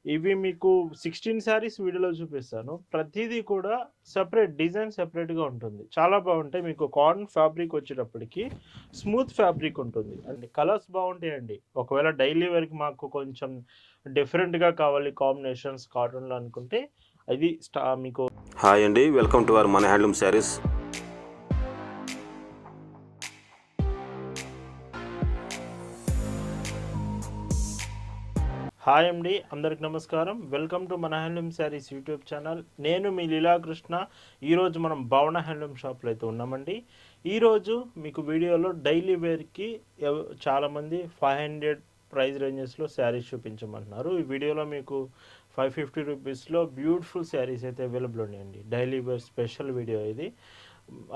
ఇవి మీకు 16 శారీస్ వీడియోలో చూపిస్తాను. ప్రతీదీ కూడా సెపరేట్ డిజైన్ సెపరేట్‌గా ఉంటుంది. చాలా బావుంటాయి. మీకు కాటన్ ఫ్యాబ్రిక్ వచ్చేటప్పటికి స్మూత్ ఫ్యాబ్రిక్ ఉంటుంది. అండ్ కలర్స్ బావుంటాయండి. ఒకవేళ డైలీ వేర్‌కి మాకు కొంచెం డిఫరెంట్‌గా కావాలి కాంబినేషన్స్ కాటన్‌లో అనుకుంటే అది మీకు హాయ్ అండి, వెల్కమ్ టు అవర్ మన హ్యాండ్లూమ్ శారీస్. హాయ్ అండి, అందరికి నమస్కారం. వెల్కమ్ టు మన హ్యాండ్లూమ్ శారీస్ యూట్యూబ్ ఛానల్. నేను మీ లీలాకృష్ణ. ఈరోజు మనం భవన హ్యాండ్లూమ్ షాప్లో అయితే ఉన్నామండి. ఈరోజు మీకు వీడియోలో డైలీ వేర్కి చాలామంది 500 ప్రైస్ రేంజెస్లో శారీస్ చూపించమంటున్నారు. ఈ వీడియోలో మీకు 550 రూపీస్లో బ్యూటిఫుల్ శారీస్ అయితే అవైలబుల్ ఉన్నాయండి. డైలీ వేర్ స్పెషల్ వీడియో ఇది.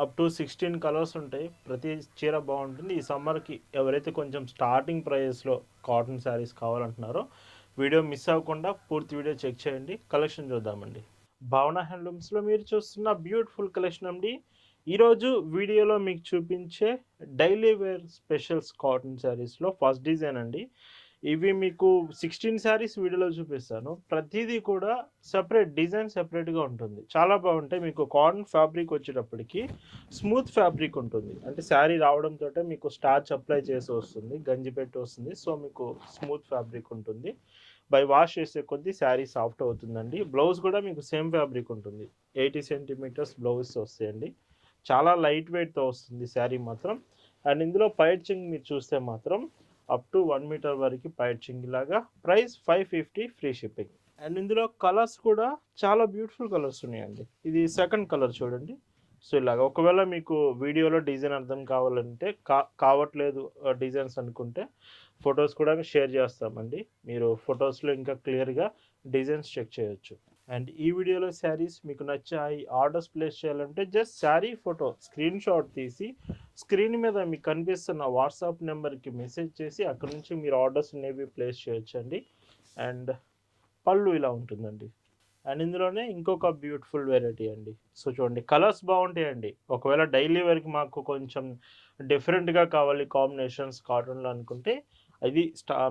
అప్ టు 16 కలర్స్ ఉంటాయి. ప్రతి చీర బాగుంటుంది. ఈ సమ్మర్కి ఎవరైతే కొంచెం స్టార్టింగ్ ప్రైస్లో కాటన్ శారీస్ కావాలంటున్నారో వీడియో మిస్ అవ్వకుండా పూర్తి వీడియో చెక్ చేయండి. కలెక్షన్ చూద్దామండి. భావన హ్యాండ్లూమ్స్లో మీరు చూస్తున్న బ్యూటిఫుల్ కలెక్షన్ అండి. ఈరోజు వీడియోలో మీకు చూపించే డైలీ వేర్ స్పెషల్స్ కాటన్ శారీస్లో ఫస్ట్ డిజైన్ అండి. ఇవి మీకు 16 శారీస్ వీడియోలో చూపిస్తాను. ప్రతిదీ కూడా సెపరేట్ డిజైన్ సెపరేట్‌గా ఉంటుంది. చాలా బాగుంటాయి. మీకు కాటన్ ఫ్యాబ్రిక్ వచ్చేటప్పటికి స్మూత్ ఫ్యాబ్రిక్ ఉంటుంది. అంటే శారీ రావడంతోటే మీకు స్టార్చ్ అప్లై చేసి వస్తుంది. గంజి పెట్టి వస్తుంది. సో మీకు స్మూత్ ఫ్యాబ్రిక్ ఉంటుంది. బై వాష్ చేసే కొద్దీ శారీ సాఫ్ట్ అవుతుందండి. బ్లౌజ్ కూడా మీకు సేమ్ ఫ్యాబ్రిక్ ఉంటుంది. 80 సెంటీమీటర్స్ బ్లౌజ్ వస్తాయండి. చాలా లైట్ వెయిట్‌తో వస్తుంది శారీ మాత్రం. అండ్ ఇందులో పైచింగ్ మీరు చూస్తే మాత్రం అప్ టు 1 మీటర్ వరకు పైచింగ్ లాగా. Price 550 free shipping. అండ్ ఇందులో కలర్స్ కూడా చాలా బ్యూటిఫుల్ కలర్స్ ఉన్నాయండి. ఇది సెకండ్ కలర్ చూడండి. సో ఇలాగ ఒకవేళ మీకు వీడియోలో డిజైన్ అర్థం కావాలంటే కావట్లేదు డిజైన్స్ అనుకుంటే ఫొటోస్ కూడా షేర్ చేస్తామండి. మీరు ఫొటోస్లో ఇంకా క్లియర్గా డిజైన్స్ చెక్ చేయొచ్చు. అండ్ ఈ వీడియోలో శారీస్ మీకు నచ్చాయి, ఆర్డర్స్ ప్లేస్ చేయాలంటే just sari photo screen shot తీసి స్క్రీన్ మీద మీకు కనిపిస్తున్న వాట్సాప్ నెంబర్కి మెసేజ్ చేసి అక్కడ నుంచి మీరు ఆర్డర్స్ అనేవి ప్లేస్ చేయొచ్చండి. అండ్ పళ్ళు ఇలా ఉంటుందండి. అండ్ ఇందులోనే ఇంకొక బ్యూటిఫుల్ వెరైటీ అండి. సో చూడండి, కలర్స్ బాగుంటాయండి. ఒకవేళ డైలీ వేర్కి మాకు కొంచెం డిఫరెంట్గా కావాలి కాంబినేషన్స్ కాటన్లో అనుకుంటే అది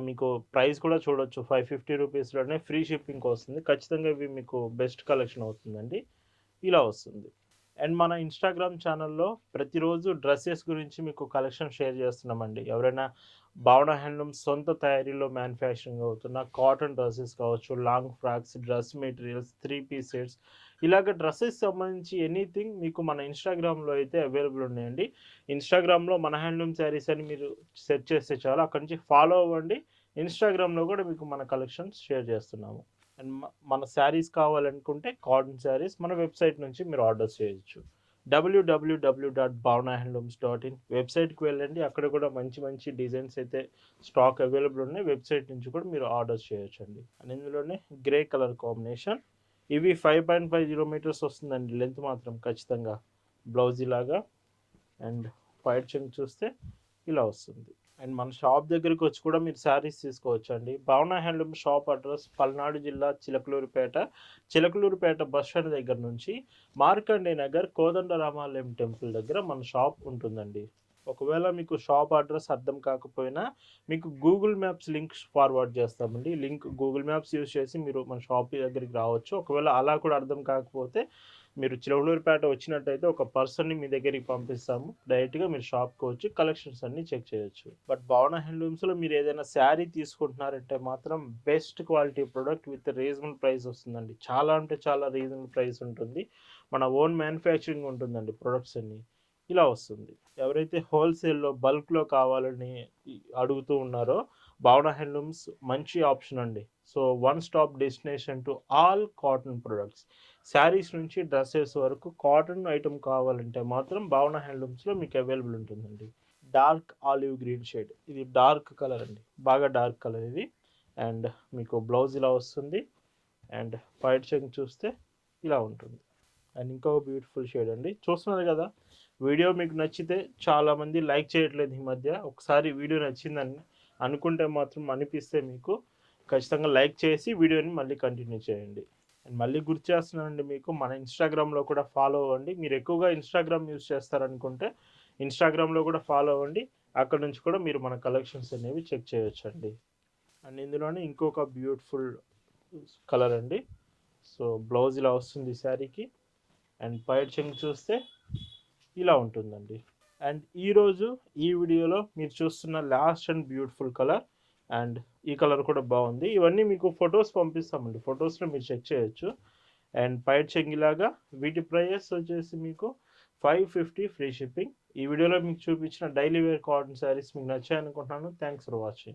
మీకు ప్రైస్ కూడా చూడొచ్చు. 550 రూపీస్లోనే ఫ్రీ షిప్పింగ్ వస్తుంది. ఖచ్చితంగా ఇవి మీకు బెస్ట్ కలెక్షన్ అవుతుందండి. ఇలా వస్తుంది. అండ్ మన ఇన్స్టాగ్రామ్ ఛానల్లో ప్రతిరోజు డ్రెస్సెస్ గురించి మీకు కలెక్షన్ షేర్ చేస్తున్నామండి. ఎవరైనా భావన హ్యాండ్లూమ్స్ సొంత తయారీలో మ్యానుఫ్యాక్చరింగ్ అవుతున్న కాటన్ డ్రెస్సెస్ కావచ్చు, long frocks, dress materials, 3 piece sets, ఇలాగ డ్రెస్సెస్ సంబంధించి ఎనీథింగ్ మీకు మన ఇన్స్టాగ్రామ్లో అయితే అవైలబుల్ ఉన్నాయండి. ఇన్స్టాగ్రామ్లో మన హ్యాండ్లూమ్ శారీస్ అని మీరు సెర్చ్ చేస్తే చాలు, అక్కడి నుంచి ఫాలో అవ్వండి. ఇన్స్టాగ్రామ్లో కూడా మీకు మన కలెక్షన్స్ షేర్ చేస్తున్నాము. అండ్ మన శారీస్ కావాలనుకుంటే కాటన్ శారీస్ మన వెబ్సైట్ నుంచి మీరు ఆర్డర్స్ చేయొచ్చు. www.bhavnahandlooms.in వెబ్సైట్కి వెళ్ళండి. అక్కడ కూడా మంచి మంచి డిజైన్స్ అయితే స్టాక్ అవైలబుల్ ఉన్నాయి. వెబ్సైట్ నుంచి కూడా మీరు ఆర్డర్స్ చేయొచ్చండి. అండ్ ఇందులోనే గ్రే కలర్ కాంబినేషన్. ఇవి 5.50 మీటర్స్ వస్తుందండి లెంత్ మాత్రం ఖచ్చితంగా. బ్లౌజ్ ఇలాగా. అండ్ వైట్ చెంగ్ చూస్తే ఇలా వస్తుంది. అండ్ మన షాప్ దగ్గరికి వచ్చి కూడా మీరు శారీస్ తీసుకోవచ్చు అండి. భావన హ్యాండ్లూమ్ షాప్ అడ్రస్ పల్నాడు జిల్లా చిలకలూరుపేట బస్ స్టాండ్ దగ్గర నుంచి మార్కండే నగర్ కోదండరామాలయం టెంపుల్ దగ్గర మన షాప్ ఉంటుందండి. ఒకవేళ మీకు షాప్ అడ్రస్ అర్థం కాకపోయినా మీకు గూగుల్ మ్యాప్స్ లింక్ ఫార్వర్డ్ చేస్తామండి. లింక్ గూగుల్ మ్యాప్స్ యూజ్ చేసి మీరు మన షాప్ దగ్గరికి రావచ్చు. ఒకవేళ అలా కూడా అర్థం కాకపోతే మీరు చిలకలూరుపేట వచ్చినట్టయితే ఒక పర్సన్ని మీ దగ్గరికి పంపిస్తాము. డైరెక్ట్గా మీరు షాప్కి వచ్చి కలెక్షన్స్ అన్నీ చెక్ చేయొచ్చు. బట్ భావన హ్యాండ్లూమ్స్లో మీరు ఏదైనా శారీ తీసుకుంటున్నారంటే మాత్రం best quality product with reasonable price వస్తుందండి. చాలా అంటే చాలా రీజనబుల్ ప్రైస్ ఉంటుంది. మన ఓన్ మ్యానుఫ్యాక్చరింగ్ ఉంటుందండి ప్రొడక్ట్స్ అన్నీ. ఇలా వస్తుంది. ఎవరైతే హోల్సేల్లో బల్క్లో కావాలని అడుగుతూ ఉన్నారో భావన హ్యాండ్లూమ్స్ మంచి ఆప్షన్ అండి. So one stop destination to all cotton products. Saris నుంచి డ్రెస్సెస్ వరకు కాటన్ ఐటమ్ కావాలంటే మాత్రం భావన హ్యాండ్లూమ్స్లో మీకు అవైలబుల్ ఉంటుందండి. డార్క్ ఆలివ్ గ్రీన్ షేడ్, ఇది డార్క్ కలర్ అండి, బాగా డార్క్ కలర్ ఇది. అండ్ మీకు బ్లౌజ్ ఇలా వస్తుంది. అండ్ వైట్ చెంగ్ చూస్తే ఇలా ఉంటుంది. అండ్ ఇంకో బ్యూటిఫుల్ షేడ్ అండి. చూస్తున్నారు కదా, వీడియో మీకు నచ్చితే చాలామంది లైక్ చేయట్లేదు ఈ మధ్య. ఒకసారి వీడియో నచ్చిందని అనుకుంటే మాత్రం అనిపిస్తే మీకు ఖచ్చితంగా లైక్ చేసి వీడియోని మళ్ళీ కంటిన్యూ చేయండి. అండ్ మళ్ళీ గుర్తు చేస్తున్నానండి, మీకు మన ఇన్స్టాగ్రామ్లో కూడా ఫాలో అవ్వండి. మీరు ఎక్కువగా ఇన్స్టాగ్రామ్ యూజ్ చేస్తారనుకుంటే ఇన్స్టాగ్రామ్లో కూడా ఫాలో అవ్వండి. అక్కడ నుంచి కూడా మీరు మన కలెక్షన్స్ అనేవి చెక్ చేయొచ్చండి. అండ్ ఇందులోనే ఇంకొక బ్యూటిఫుల్ కలర్ అండి. సో బ్లౌజ్ ఇలా వస్తుంది ఈ శారీకి. అండ్ పైట్ చెంగు చూస్తే ఇలా ఉంటుందండి. అండ్ ఈరోజు ఈ వీడియోలో మీరు చూస్తున్న last and beautiful colour, and ఈ కలర్ కూడా బాగుంది. ఇవన్నీ మీకు ఫొటోస్ పంపిస్తామండి, ఫొటోస్లో మీరు చెక్ చేయొచ్చు. అండ్ పైట్ చెంగిలాగా వీటి ప్రైస్ వచ్చేసి మీకు 550 ఫ్రీ షిప్పింగ్. ఈ వీడియోలో మీకు చూపించిన డైలీ వేర్ కాటన్ శారీస్ మీకు నచ్చాయనుకుంటున్నాను. Thanks for watching.